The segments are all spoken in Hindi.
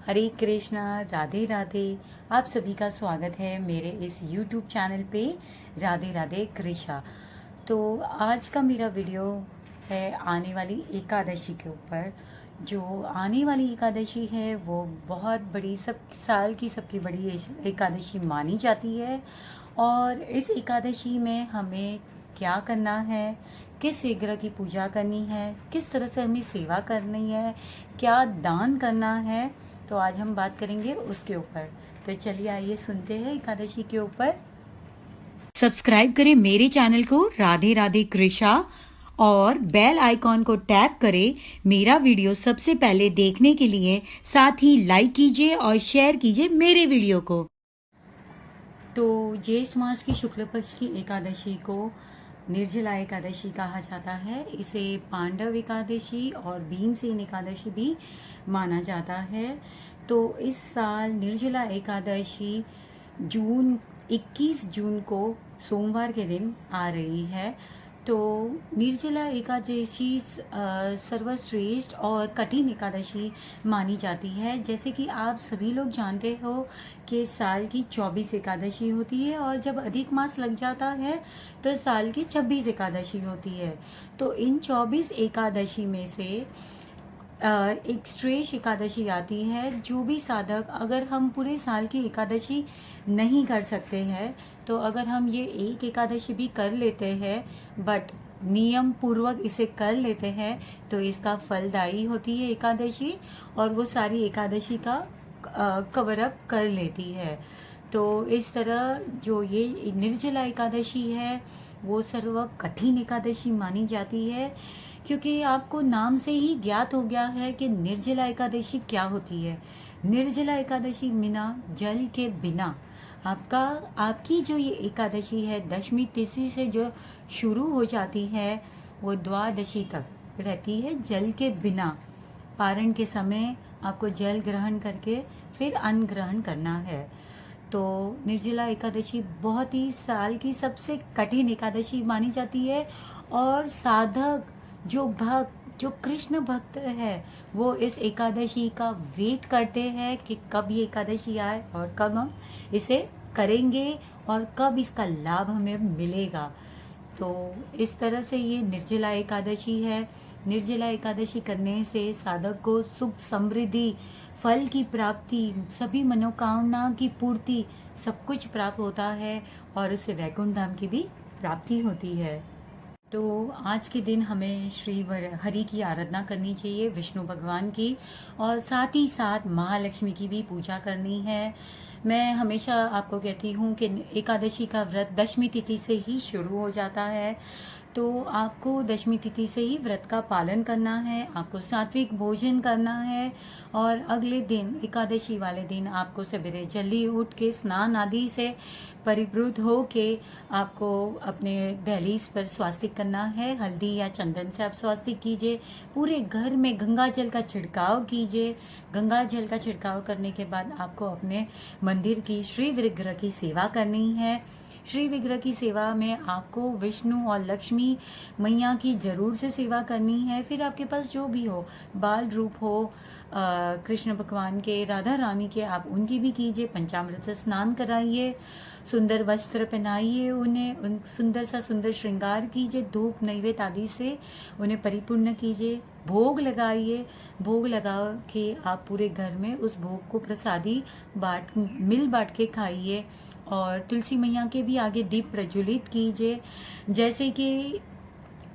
हरे कृष्णा, राधे राधे। आप सभी का स्वागत है मेरे इस YouTube चैनल पे राधे राधे कृष्णा। तो आज का मेरा वीडियो है आने वाली एकादशी के ऊपर। जो आने वाली एकादशी है वो बहुत बड़ी, सब साल की सबकी बड़ी एकादशी मानी जाती है। और इस एकादशी में हमें क्या करना है, किस विग्रह की पूजा करनी है, किस तरह से हमें सेवा करनी है, क्या दान करना है, तो आज हम बात करेंगे उसके ऊपर। तो चलिए आइए सुनते हैं एकादशी के ऊपर। सब्सक्राइब करें मेरे चैनल को राधे राधे कृष्णा और बेल आइकॉन को टैप करें मेरा वीडियो सबसे पहले देखने के लिए। साथ ही लाइक कीजिए और शेयर कीजिए मेरे वीडियो को। तो ज्येष्ठ मास की शुक्ल पक्ष की एकादशी को निर्जला एकादशी कहा जाता है। इसे पांडव एकादशी और भीमसेन एकादशी भी माना जाता है। तो इस साल निर्जला एकादशी जून 21 जून को सोमवार के दिन आ रही है। तो निर्जला एकादशी सर्वश्रेष्ठ और कठिन एकादशी मानी जाती है। जैसे कि आप सभी लोग जानते हो कि साल की 24 एकादशी होती है और जब अधिक मास लग जाता है तो साल की 26 एकादशी होती है। तो इन 24 एकादशी में से एक श्रेष्ठ एकादशी आती है। जो भी साधक, अगर हम पूरे साल की एकादशी नहीं कर सकते हैं तो अगर हम ये एक एकादशी भी कर लेते हैं, बट नियम पूर्वक इसे कर लेते हैं, तो इसका फलदायी होती है एकादशी और वो सारी एकादशी का कवर अप कर लेती है। तो इस तरह जो ये निर्जला एकादशी है वो सर्व कठिन एकादशी मानी जाती है, क्योंकि आपको नाम से ही ज्ञात हो गया है कि निर्जला एकादशी क्या होती है। निर्जला एकादशी बिना जल के बिना आपकी जो ये एकादशी है दशमी तिथि से जो शुरू हो जाती है वो द्वादशी तक रहती है जल के बिना। पारण के समय आपको जल ग्रहण करके फिर अन्न ग्रहण करना है। तो निर्जला एकादशी बहुत ही साल की सबसे कठिन एकादशी मानी जाती है। और साधक, जो कृष्ण भक्त है, वो इस एकादशी का वेट करते हैं कि कब ये एकादशी आए और कब हम इसे करेंगे और कब इसका लाभ हमें मिलेगा। तो इस तरह से ये निर्जला एकादशी है। निर्जला एकादशी करने से साधक को सुख, समृद्धि, फल की प्राप्ति, सभी मनोकामना की पूर्ति, सब कुछ प्राप्त होता है और उससे वैकुंठ धाम की भी प्राप्ति होती है। तो आज के दिन हमें श्री हरि की आराधना करनी चाहिए, विष्णु भगवान की, और साथ ही साथ महालक्ष्मी की भी पूजा करनी है। मैं हमेशा आपको कहती हूँ कि एकादशी का व्रत दशमी तिथि से ही शुरू हो जाता है। तो आपको दशमी तिथि से ही व्रत का पालन करना है, आपको सात्विक भोजन करना है। और अगले दिन एकादशी वाले दिन आपको सवेरे जल्दी उठ के स्नान आदि से परिवृत हो के आपको अपने दहलीज पर स्वास्तिक करना है। हल्दी या चंदन से आप स्वास्तिक कीजिए। पूरे घर में गंगा जल का छिड़काव कीजिए। गंगा जल का छिड़काव करने के बाद आपको अपने मंदिर की श्री विग्रह की सेवा करनी है। श्री विग्रह की सेवा में आपको विष्णु और लक्ष्मी मैया की जरूर से सेवा करनी है। फिर आपके पास जो भी हो, बाल रूप हो कृष्ण भगवान के, राधा रानी के, आप उनकी भी कीजिए। पंचामृत से स्नान कराइए, सुंदर वस्त्र पहनाइए उन्हें, उन सुंदर श्रृंगार कीजिए, धूप नैवेद्य आदि से उन्हें परिपूर्ण कीजिए। भोग लगाइए। भोग लगा के आप पूरे घर में उस भोग को प्रसादी मिल बांट के खाइए। और तुलसी मैया के भी आगे दीप प्रज्वलित कीजिए। जैसे कि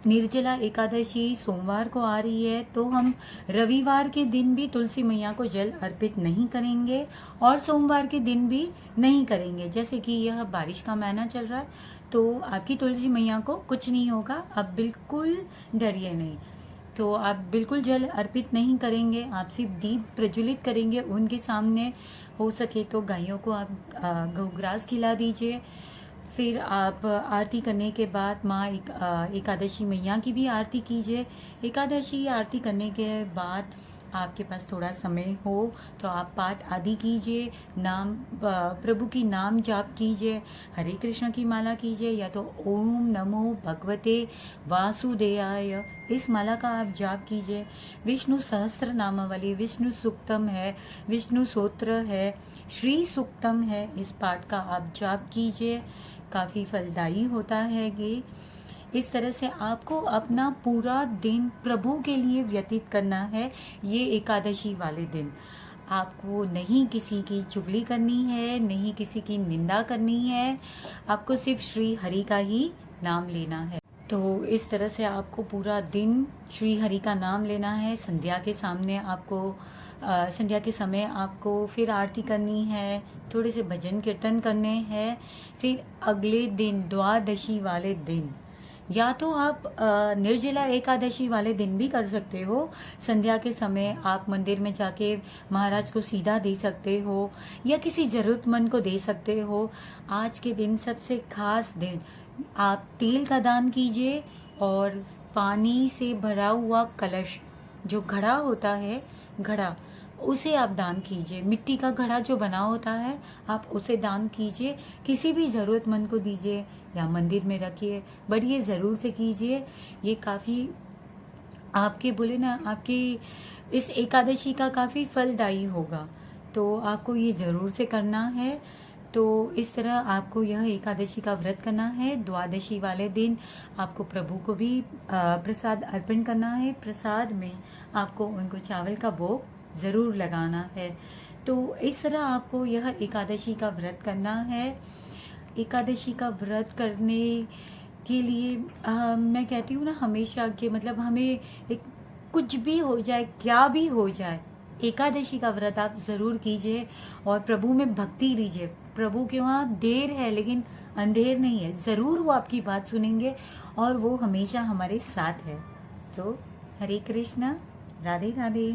निर्जला एकादशी सोमवार को आ रही है तो हम रविवार के दिन भी तुलसी मैया को जल अर्पित नहीं करेंगे और सोमवार के दिन भी नहीं करेंगे। जैसे कि यह बारिश का महीना चल रहा है तो आपकी तुलसी मैया को कुछ नहीं होगा, आप बिल्कुल डरिए नहीं। तो आप बिल्कुल जल अर्पित नहीं करेंगे, आप सिर्फ दीप प्रज्वलित करेंगे उनके सामने। हो सके तो गायों को आप गौग्रास खिला दीजिए। फिर आप आरती करने के बाद एकादशी मैया की भी आरती कीजिए। एकादशी आरती करने के बाद आपके पास थोड़ा समय हो तो आप पाठ आदि कीजिए, नाम प्रभु की नाम जाप कीजिए, हरे कृष्ण की माला कीजिए, या तो ओम नमो भगवते वासुदेवाय इस माला का आप जाप कीजिए। विष्णु सहस्त्र नामावली, विष्णु सूक्तम है, विष्णु स्तोत्र है, श्री सूक्तम है, इस पाठ का आप जाप कीजिए। काफ़ी फलदायी होता है ये। इस तरह से आपको अपना पूरा दिन प्रभु के लिए व्यतीत करना है। ये एकादशी वाले दिन आपको नहीं किसी की चुगली करनी है, नहीं किसी की निंदा करनी है, आपको सिर्फ श्री हरि का ही नाम लेना है। तो इस तरह से आपको पूरा दिन श्री हरि का नाम लेना है। संध्या के सामने आपको संध्या के समय आपको फिर आरती करनी है, थोड़े से भजन कीर्तन करने हैं। फिर अगले दिन द्वादशी वाले दिन या तो आप निर्जला एकादशी वाले दिन भी कर सकते हो। संध्या के समय आप मंदिर में जाके महाराज को सीधा दे सकते हो या किसी जरूरतमंद को दे सकते हो। आज के दिन सबसे खास दिन, आप तेल का दान कीजिए और पानी से भरा हुआ कलश, जो घड़ा होता है, घड़ा, उसे आप दान कीजिए। मिट्टी का घड़ा जो बना होता है आप उसे दान कीजिए, किसी भी ज़रूरतमंद को दीजिए या मंदिर में रखिए, बट ये ज़रूर से कीजिए। ये काफ़ी आपके बोले ना, आपकी इस एकादशी का काफ़ी फलदायी होगा, तो आपको ये ज़रूर से करना है। तो इस तरह आपको यह एकादशी का व्रत करना है। द्वादशी वाले दिन आपको प्रभु को भी प्रसाद अर्पण करना है। प्रसाद में आपको उनको चावल का भोग ज़रूर लगाना है। तो इस तरह आपको यह एकादशी का व्रत करना है। एकादशी का व्रत करने के लिए मैं कहती हूँ ना हमेशा कि मतलब हमें कुछ भी हो जाए, क्या भी हो जाए, एकादशी का व्रत आप ज़रूर कीजिए और प्रभु में भक्ति लीजिए। प्रभु के वहाँ देर है लेकिन अंधेर नहीं है, ज़रूर वो आपकी बात सुनेंगे और वो हमेशा हमारे साथ है। तो हरे कृष्णा, राधे राधे।